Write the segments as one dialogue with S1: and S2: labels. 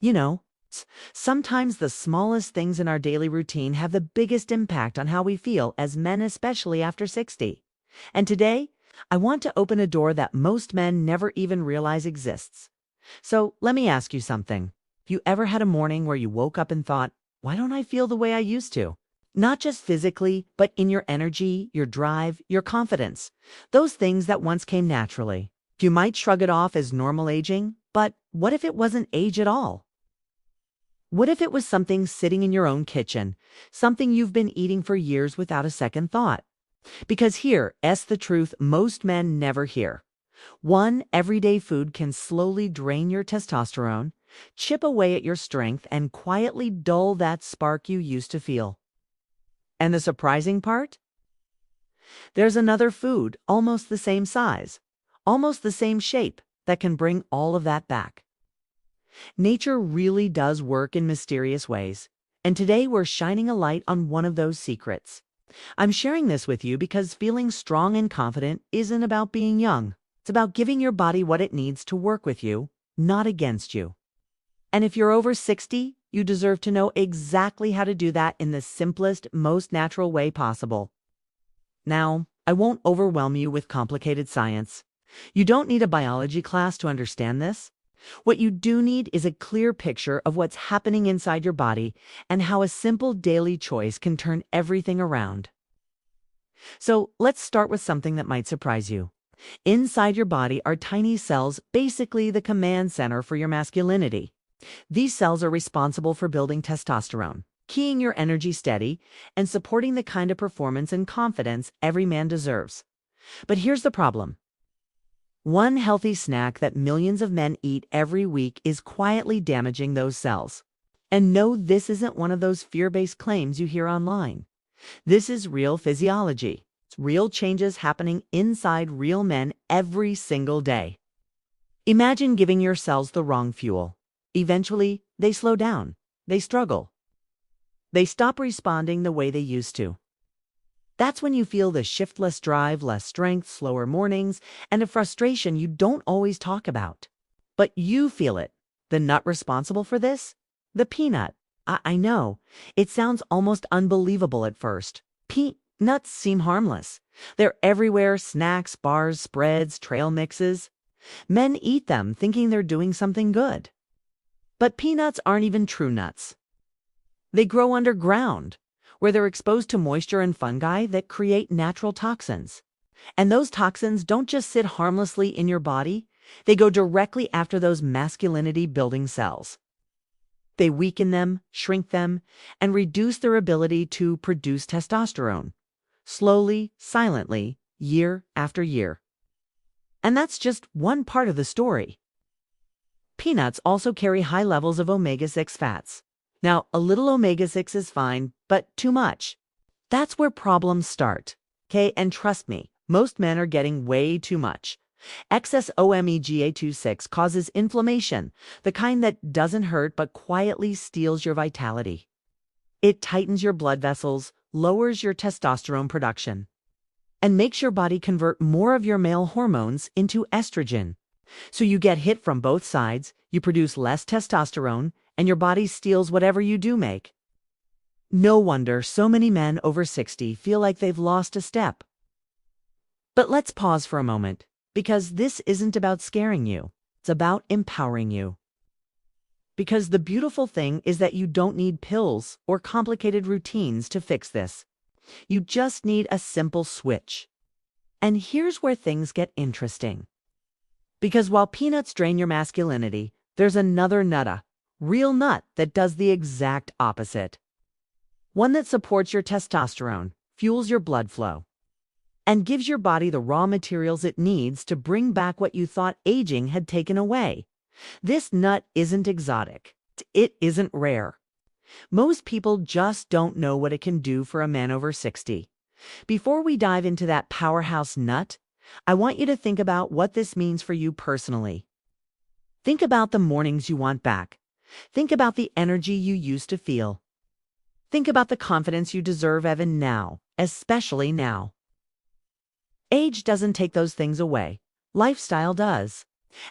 S1: You know, sometimes the smallest things in our daily routine have the biggest impact on how we feel as men, especially after 60. And today, I want to open a door that most men never even realize exists. So let me ask you something. Have you ever had a morning where you woke up and thought, why don't I feel the way I used to? Not just physically, but in your energy, your drive, your confidence. Those things that once came naturally. You might shrug it off as normal aging, but what if it wasn't age at all? What if it was something sitting in your own kitchen, something you've been eating for years without a second thought? Because here's the truth most men never hear. One everyday food can slowly drain your testosterone, chip away at your strength, and quietly dull that spark you used to feel. And the surprising part? There's another food, almost the same size, almost the same shape, that can bring all of that back. Nature really does work in mysterious ways, and today we're shining a light on one of those secrets. I'm sharing this with you because feeling strong and confident isn't about being young. It's about giving your body what it needs to work with you, not against you. And if you're over 60, you deserve to know exactly how to do that in the simplest, most natural way possible. Now, I won't overwhelm you with complicated science. You don't need a biology class to understand this. What you do need is a clear picture of what's happening inside your body and how a simple daily choice can turn everything around. So let's start with something that might surprise you. Inside your body are tiny cells, basically the command center for your masculinity. These cells are responsible for building testosterone, keeping your energy steady, and supporting the kind of performance and confidence every man deserves. But here's the problem. One healthy snack that millions of men eat every week is quietly damaging those cells. And no, this isn't one of those fear-based claims you hear online. This is real physiology. It's real changes happening inside real men every single day. Imagine giving your cells the wrong fuel. Eventually, they slow down. They struggle. They stop responding the way they used to. That's when you feel the shiftless drive, less strength, slower mornings, and a frustration you don't always talk about. But you feel it. The nut responsible for this? The peanut. I know. It sounds almost unbelievable at first. Peanuts seem harmless. They're everywhere: snacks, bars, spreads, trail mixes. Men eat them thinking they're doing something good. But peanuts aren't even true nuts. They grow underground, where they're exposed to moisture and fungi that create natural toxins. And those toxins don't just sit harmlessly in your body, they go directly after those masculinity-building cells. They weaken them, shrink them, and reduce their ability to produce testosterone, slowly, silently, year after year. And that's just one part of the story. Peanuts also carry high levels of omega-6 fats. Now, a little omega-6 is fine, but too much. That's where problems start. Okay, and trust me, most men are getting way too much. Excess omega-6 causes inflammation, the kind that doesn't hurt but quietly steals your vitality. It tightens your blood vessels, lowers your testosterone production, and makes your body convert more of your male hormones into estrogen. So you get hit from both sides, you produce less testosterone, and your body steals whatever you do make. No wonder so many men over 60 feel like they've lost a step. But let's pause for a moment, because this isn't about scaring you. It's about empowering you. Because the beautiful thing is that you don't need pills or complicated routines to fix this. You just need a simple switch. And here's where things get interesting. Because while peanuts drain your masculinity, there's another real nut that does the exact opposite. One that supports your testosterone, fuels your blood flow, and gives your body the raw materials it needs to bring back what you thought aging had taken away. This nut isn't exotic. It isn't rare. Most people just don't know what it can do for a man over 60. Before we dive into that powerhouse nut, I want you to think about what this means for you personally. Think about the mornings you want back. Think about the energy you used to feel. Think about the confidence you deserve even now, especially now. Age doesn't take those things away. Lifestyle does.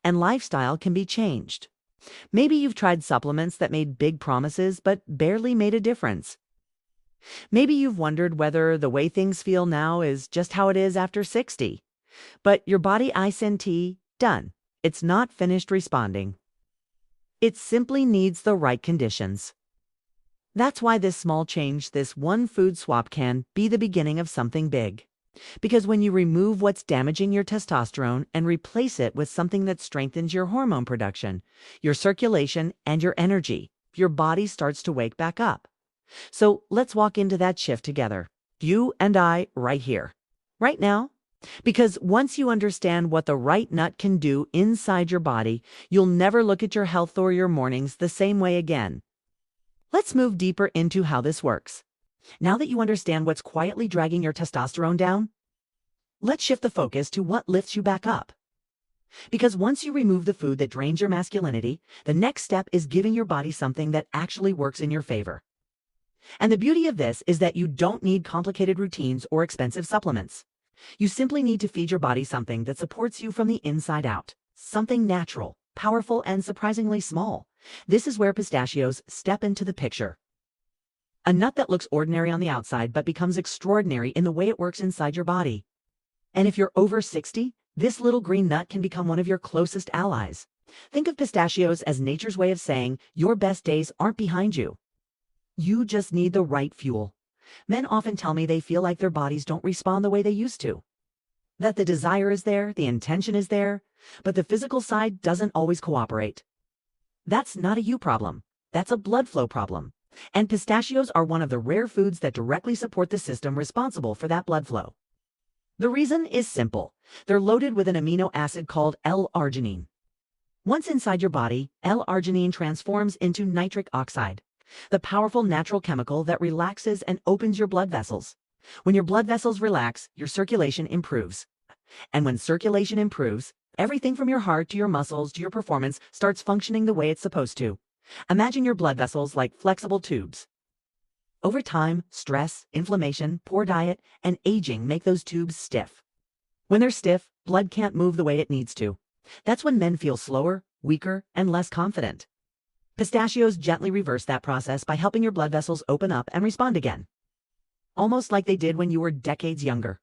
S1: And lifestyle can be changed. Maybe you've tried supplements that made big promises but barely made a difference. Maybe you've wondered whether the way things feel now is just how it is after 60. But your body ISNT, done. It's not finished responding. It simply needs the right conditions. That's why this small change, this one food swap, can be the beginning of something big. Because when you remove what's damaging your testosterone and replace it with something that strengthens your hormone production, your circulation, and your energy, your body starts to wake back up. So let's walk into that shift together. You and I right here, right now. Because once you understand what the right nut can do inside your body, you'll never look at your health or your mornings the same way again. Let's move deeper into how this works. Now that you understand what's quietly dragging your testosterone down, let's shift the focus to what lifts you back up. Because once you remove the food that drains your masculinity, the next step is giving your body something that actually works in your favor. And the beauty of this is that you don't need complicated routines or expensive supplements. You simply need to feed your body something that supports you from the inside out. Something natural, powerful, and surprisingly small. This is where pistachios step into the picture. A nut that looks ordinary on the outside but becomes extraordinary in the way it works inside your body. And if you're over 60, this little green nut can become one of your closest allies. Think of pistachios as nature's way of saying your best days aren't behind you. You just need the right fuel. Men often tell me they feel like their bodies don't respond the way they used to. That the desire is there, the intention is there, but the physical side doesn't always cooperate. That's not a you problem. That's a blood flow problem. And pistachios are one of the rare foods that directly support the system responsible for that blood flow. The reason is simple. They're loaded with an amino acid called L-arginine. Once inside your body, L-arginine transforms into nitric oxide, the powerful natural chemical that relaxes and opens your blood vessels. When your blood vessels relax, your circulation improves. And when circulation improves, everything from your heart to your muscles to your performance starts functioning the way it's supposed to. Imagine your blood vessels like flexible tubes. Over time, stress, inflammation, poor diet, and aging make those tubes stiff. When they're stiff, blood can't move the way it needs to. That's when men feel slower, weaker, and less confident. Pistachios gently reverse that process by helping your blood vessels open up and respond again. Almost like they did when you were decades younger.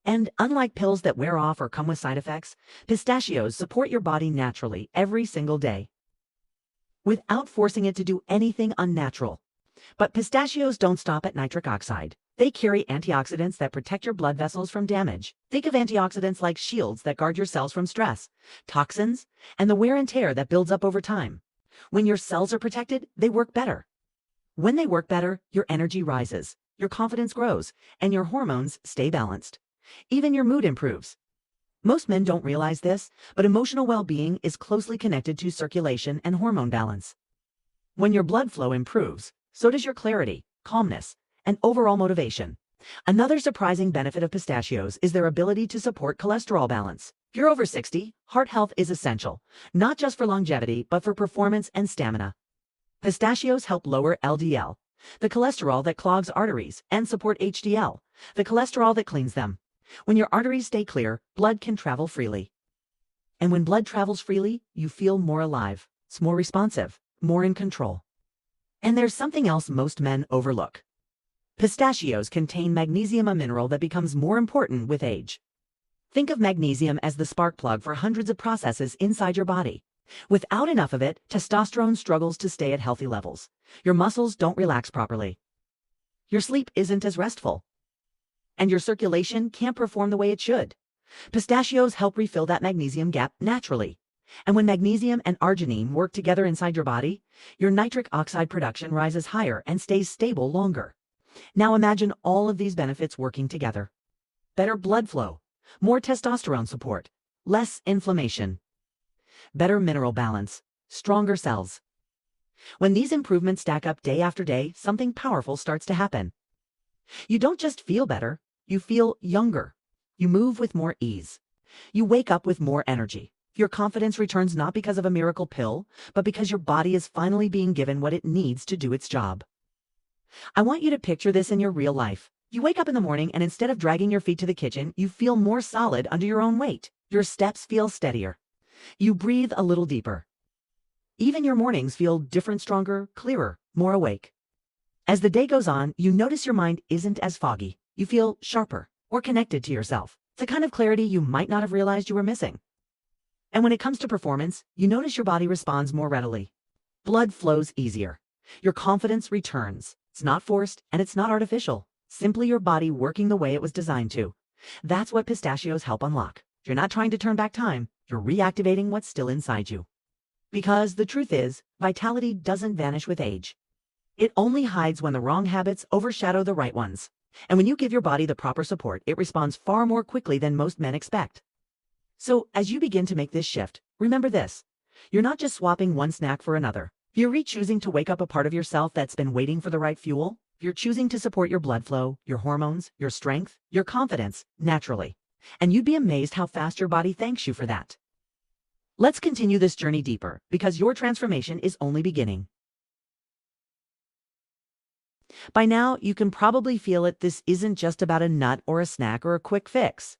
S1: And unlike pills that wear off or come with side effects, pistachios support your body naturally every single day, without forcing it to do anything unnatural. But pistachios don't stop at nitric oxide. They carry antioxidants that protect your blood vessels from damage. Think of antioxidants like shields that guard your cells from stress, toxins, and the wear and tear that builds up over time. When your cells are protected, they work better. When they work better, your energy rises, your confidence grows, and your hormones stay balanced. Even your mood improves. Most men don't realize this, but emotional well-being is closely connected to circulation and hormone balance. When your blood flow improves, so does your clarity, calmness, and overall motivation. Another surprising benefit of pistachios is their ability to support cholesterol balance. If you're over 60, heart health is essential, not just for longevity, but for performance and stamina. Pistachios help lower LDL, the cholesterol that clogs arteries, and support HDL, the cholesterol that cleans them. When your arteries stay clear, blood can travel freely. And when blood travels freely, you feel more alive, it's more responsive, more in control. And there's something else most men overlook. Pistachios contain magnesium, a mineral that becomes more important with age. Think of magnesium as the spark plug for hundreds of processes inside your body. Without enough of it, testosterone struggles to stay at healthy levels. Your muscles don't relax properly. Your sleep isn't as restful. And your circulation can't perform the way it should. Pistachios help refill that magnesium gap naturally. And when magnesium and arginine work together inside your body, your nitric oxide production rises higher and stays stable longer. Now imagine all of these benefits working together. Better blood flow, more testosterone support, less inflammation, better mineral balance, stronger cells. When these improvements stack up day after day, something powerful starts to happen. You don't just feel better, you feel younger. You move with more ease. You wake up with more energy. Your confidence returns not because of a miracle pill, but because your body is finally being given what it needs to do its job. I want you to picture this in your real life. You wake up in the morning and instead of dragging your feet to the kitchen, you feel more solid under your own weight. Your steps feel steadier. You breathe a little deeper. Even your mornings feel different, stronger, clearer, more awake. As the day goes on, you notice your mind isn't as foggy. You feel sharper, or connected to yourself. The kind of clarity you might not have realized you were missing. And when it comes to performance, you notice your body responds more readily. Blood flows easier. Your confidence returns. It's not forced and it's not artificial. Simply your body working the way it was designed to. That's what pistachios help unlock. You're not trying to turn back time. You're reactivating what's still inside you. Because the truth is, vitality doesn't vanish with age. It only hides when the wrong habits overshadow the right ones. And when you give your body the proper support, it responds far more quickly than most men expect. So, as you begin to make this shift, remember this. You're not just swapping one snack for another. You're re-choosing to wake up a part of yourself that's been waiting for the right fuel. You're choosing to support your blood flow, your hormones, your strength, your confidence, naturally. And you'd be amazed how fast your body thanks you for that. Let's continue this journey deeper, because your transformation is only beginning. By now, you can probably feel it. This isn't just about a nut or a snack or a quick fix.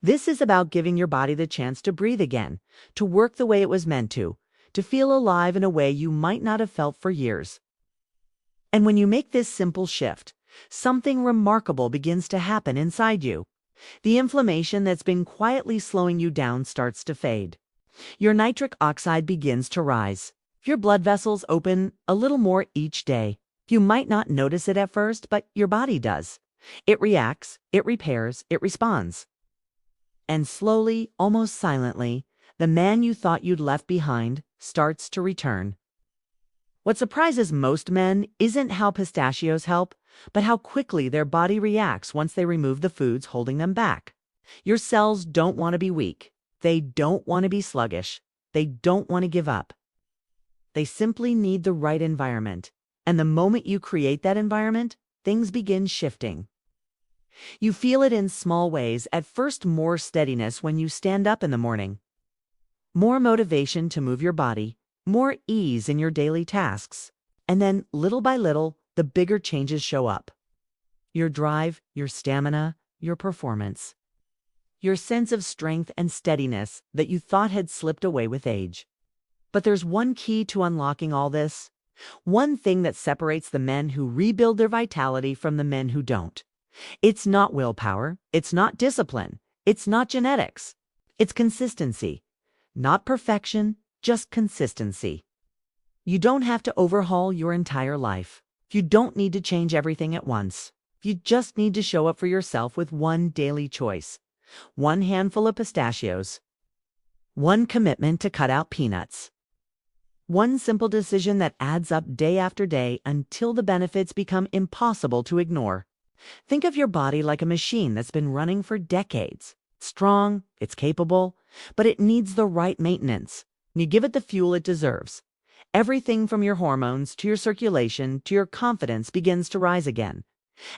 S1: This is about giving your body the chance to breathe again, to work the way it was meant to feel alive in a way you might not have felt for years. And when you make this simple shift, something remarkable begins to happen inside you. The inflammation that's been quietly slowing you down starts to fade. Your nitric oxide begins to rise. Your blood vessels open a little more each day. You might not notice it at first, but your body does. It reacts, it repairs, it responds. And slowly, almost silently, the man you thought you'd left behind starts to return. What surprises most men isn't how pistachios help, but how quickly their body reacts once they remove the foods holding them back. Your cells don't want to be weak. They don't want to be sluggish. They don't want to give up. They simply need the right environment. And the moment you create that environment, things begin shifting. You feel it in small ways. At first, more steadiness when you stand up in the morning. More motivation to move your body. More ease in your daily tasks. And then, little by little, the bigger changes show up. Your drive, your stamina, your performance. Your sense of strength and steadiness that you thought had slipped away with age. But there's one key to unlocking all this. One thing that separates the men who rebuild their vitality from the men who don't. It's not willpower. It's not discipline. It's not genetics. It's consistency. Not perfection, just consistency. You don't have to overhaul your entire life. You don't need to change everything at once. You just need to show up for yourself with one daily choice. One handful of pistachios. One commitment to cut out peanuts. One simple decision that adds up day after day until the benefits become impossible to ignore. Think of your body like a machine that's been running for decades. It's strong, it's capable, but it needs the right maintenance. You give it the fuel it deserves. Everything from your hormones to your circulation to your confidence begins to rise again.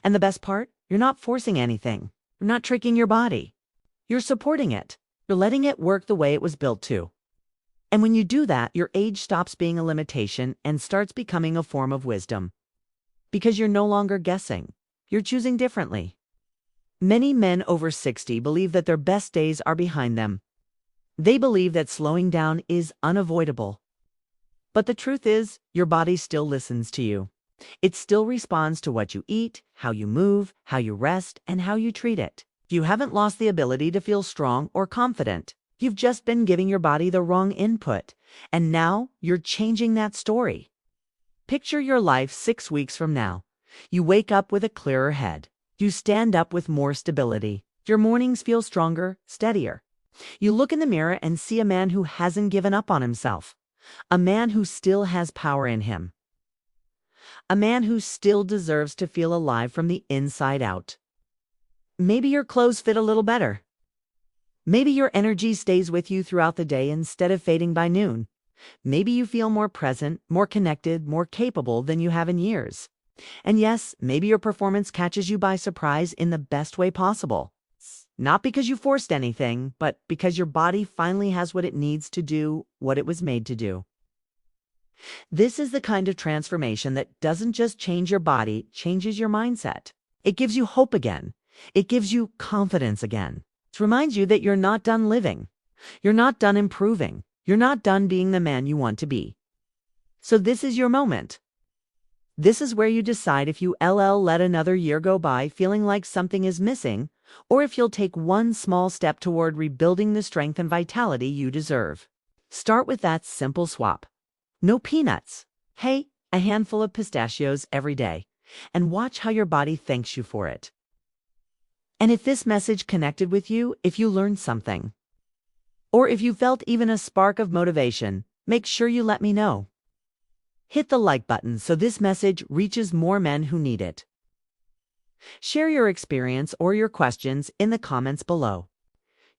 S1: And the best part, you're not forcing anything. You're not tricking your body. You're supporting it. You're letting it work the way it was built to. And when you do that, your age stops being a limitation and starts becoming a form of wisdom. Because you're no longer guessing. You're choosing differently. Many men over 60 believe that their best days are behind them. They believe that slowing down is unavoidable. But the truth is, your body still listens to you. It still responds to what you eat, how you move, how you rest, and how you treat it. You haven't lost the ability to feel strong or confident. You've just been giving your body the wrong input, and now you're changing that story. Picture your life 6 weeks from now. You wake up with a clearer head. You stand up with more stability. Your mornings feel stronger, steadier. You look in the mirror and see a man who hasn't given up on himself. A man who still has power in him. A man who still deserves to feel alive from the inside out. Maybe your clothes fit a little better. Maybe your energy stays with you throughout the day instead of fading by noon. Maybe you feel more present, more connected, more capable than you have in years. And yes, maybe your performance catches you by surprise in the best way possible. Not because you forced anything, but because your body finally has what it needs to do what it was made to do. This is the kind of transformation that doesn't just change your body, it changes your mindset. It gives you hope again. It gives you confidence again. It reminds you that you're not done living. You're not done improving. You're not done being the man you want to be. So this is your moment. This is where you decide if you let another year go by feeling like something is missing, or if you'll take one small step toward rebuilding the strength and vitality you deserve. Start with that simple swap. No peanuts. Hey, a handful of pistachios every day, and watch how your body thanks you for it. And if this message connected with you, if you learned something, or if you felt even a spark of motivation, make sure you let me know. Hit the like button so this message reaches more men who need it. Share your experience or your questions in the comments below.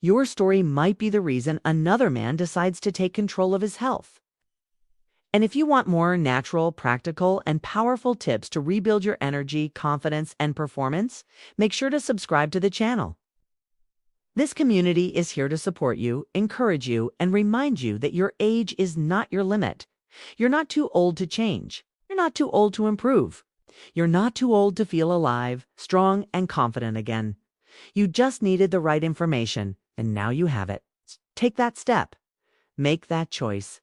S1: Your story might be the reason another man decides to take control of his health. And if you want more natural, practical, and powerful tips to rebuild your energy, confidence, and performance, make sure to subscribe to the channel. This community is here to support you, encourage you, and remind you that your age is not your limit. You're not too old to change. You're not too old to improve. You're not too old to feel alive, strong, and confident again. You just needed the right information, and now you have it. Take that step. Make that choice.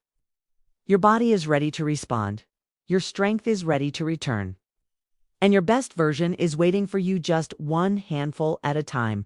S1: Your body is ready to respond. Your strength is ready to return. And your best version is waiting for you just one handful at a time.